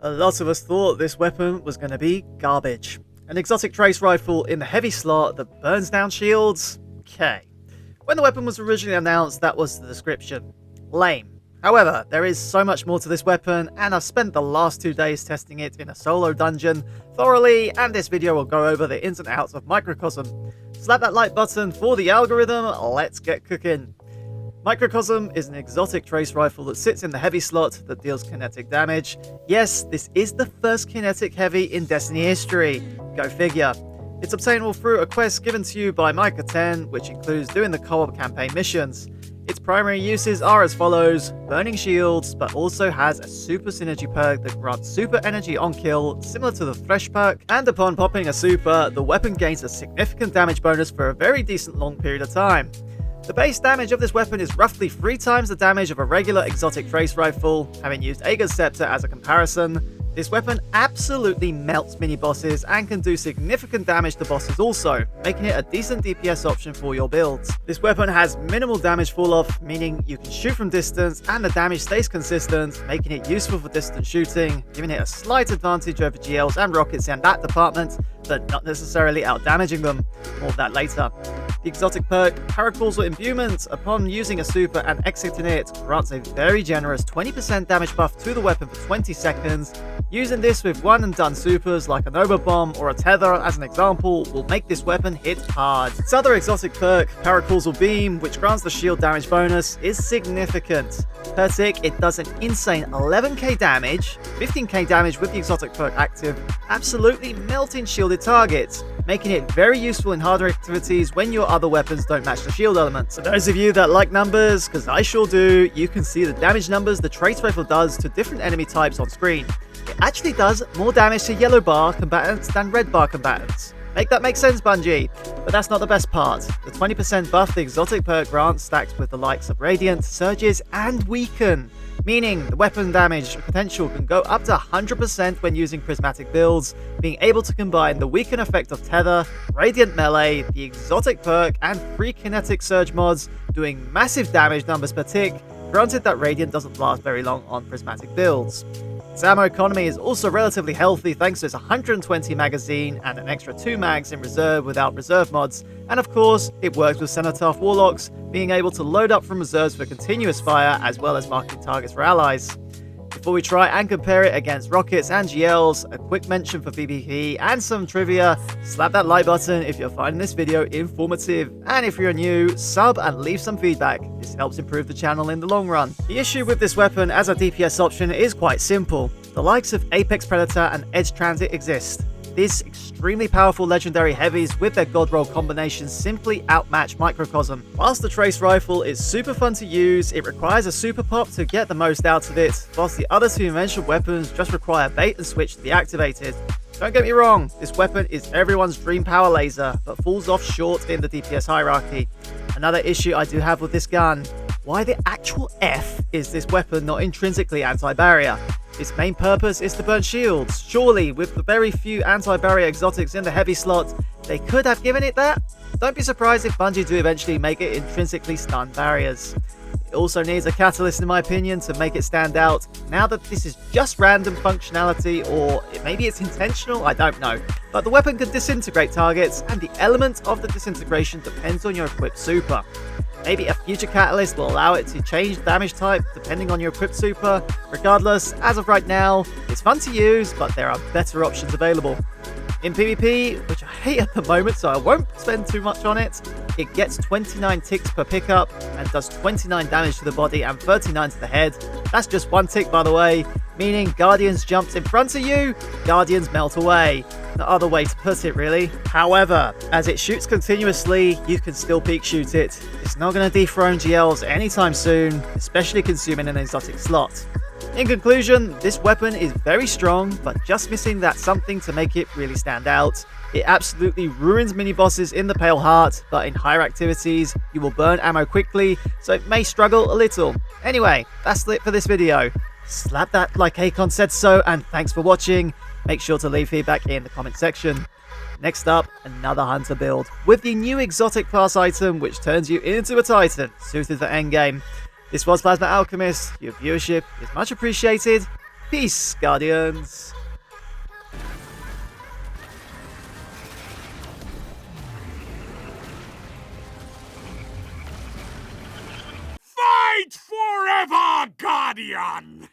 A lot of us thought this weapon was going to be garbage. An exotic trace rifle in the heavy slot that burns down shields? Okay. When the weapon was originally announced, that was the description. Lame. However, there is so much more to this weapon, and I've spent the last 2 days testing it in a solo dungeon thoroughly, and this video will go over the ins and outs of Microcosm. Slap that like button for the algorithm, let's get cooking. Microcosm is an exotic trace rifle that sits in the heavy slot that deals kinetic damage. Yes, this is the first kinetic heavy in Destiny history. Go figure. It's obtainable through a quest given to you by Micah 10, which includes doing the co-op campaign missions. Its primary uses are as follows: burning shields, but also has a super synergy perk that grants super energy on kill, similar to the Thresh perk, and upon popping a super, the weapon gains a significant damage bonus for a very decent long period of time. The base damage of this weapon is roughly 3 times the damage of a regular exotic trace rifle. Having used Ager's Scepter as a comparison, this weapon absolutely melts mini-bosses and can do significant damage to bosses also, making it a decent DPS option for your builds. This weapon has minimal damage fall-off, meaning you can shoot from distance and the damage stays consistent, making it useful for distance shooting, giving it a slight advantage over GLs and rockets in that department, but not necessarily out-damaging them. More of that later. The exotic perk, Paracausal Imbuement, upon using a super and exiting it, grants a very generous 20% damage buff to the weapon for 20 seconds. Using this with one and done supers like a Nova Bomb or a Tether as an example will make this weapon hit hard. Its other exotic perk, Paracausal Beam, which grants the shield damage bonus, is significant. Per tick, it does an insane 11k damage, 15k damage with the exotic perk active, absolutely melting shielded targets, making it very useful in harder activities when your other weapons don't match the shield elements. For those of you that like numbers, because I sure do, you can see the damage numbers the trace rifle does to different enemy types on screen. It actually does more damage to yellow bar combatants than red bar combatants. Make that make sense, Bungie? But that's not the best part. The 20% buff the exotic perk grants stacks with the likes of Radiant, Surges, and Weaken, meaning the weapon damage potential can go up to 100% when using prismatic builds, being able to combine the Weaken effect of Tether, Radiant Melee, the exotic perk, and free kinetic surge mods, doing massive damage numbers per tick, granted that Radiant doesn't last very long on prismatic builds. Its ammo economy is also relatively healthy thanks to its 120 magazine and an extra 2 mags in reserve without reserve mods, and of course, it works with Cenotaph Warlocks, being able to load up from reserves for continuous fire as well as marking targets for allies. Before we try and compare it against rockets and GLs, a quick mention for PvP and some trivia: slap that like button if you're finding this video informative, and if you're new, sub and leave some feedback. This helps improve the channel in the long run. The issue with this weapon as a DPS option is quite simple. The likes of Apex Predator and Edge Transit exist. These extremely powerful legendary heavies with their god roll combinations simply outmatch Microcosm. Whilst the trace rifle is super fun to use, it requires a super pop to get the most out of it, whilst the other 2 mentioned weapons just require bait and switch to be activated. Don't get me wrong, this weapon is everyone's dream power laser, but falls off short in the DPS hierarchy. Another issue I do have with this gun: why the actual F is this weapon not intrinsically anti-barrier? Its main purpose is to burn shields. Surely, with the very few anti-barrier exotics in the heavy slot, they could have given it that? Don't be surprised if Bungie do eventually make it intrinsically stun barriers. It also needs a catalyst in my opinion to make it stand out. Now that this is just random functionality, or maybe it's intentional, I don't know. But the weapon can disintegrate targets, and the element of the disintegration depends on your equipped super. Maybe a future catalyst will allow it to change damage type depending on your equipped super. Regardless, as of right now, it's fun to use, but there are better options available. In PvP, which I hate at the moment so I won't spend too much on it, it gets 29 ticks per pickup and does 29 damage to the body and 39 to the head. That's just 1 tick, by the way, meaning Guardians jumps in front of you, Guardians melt away. No other way to put it, really. However, as it shoots continuously, you can still peek shoot it. It's not going to dethrone GLs anytime soon, especially consuming an exotic slot. In conclusion, this weapon is very strong, but just missing that something to make it really stand out. It absolutely ruins mini-bosses in the Pale Heart, but in higher activities, you will burn ammo quickly, so it may struggle a little. Anyway, that's it for this video. Slap that like Akon said so, and thanks for watching. Make sure to leave feedback in the comment section. Next up, another hunter build, with the new exotic class item which turns you into a titan, suited for endgame. This was Plasma Alchemist, your viewership is much appreciated. Peace, Guardians. Fight forever, Guardian!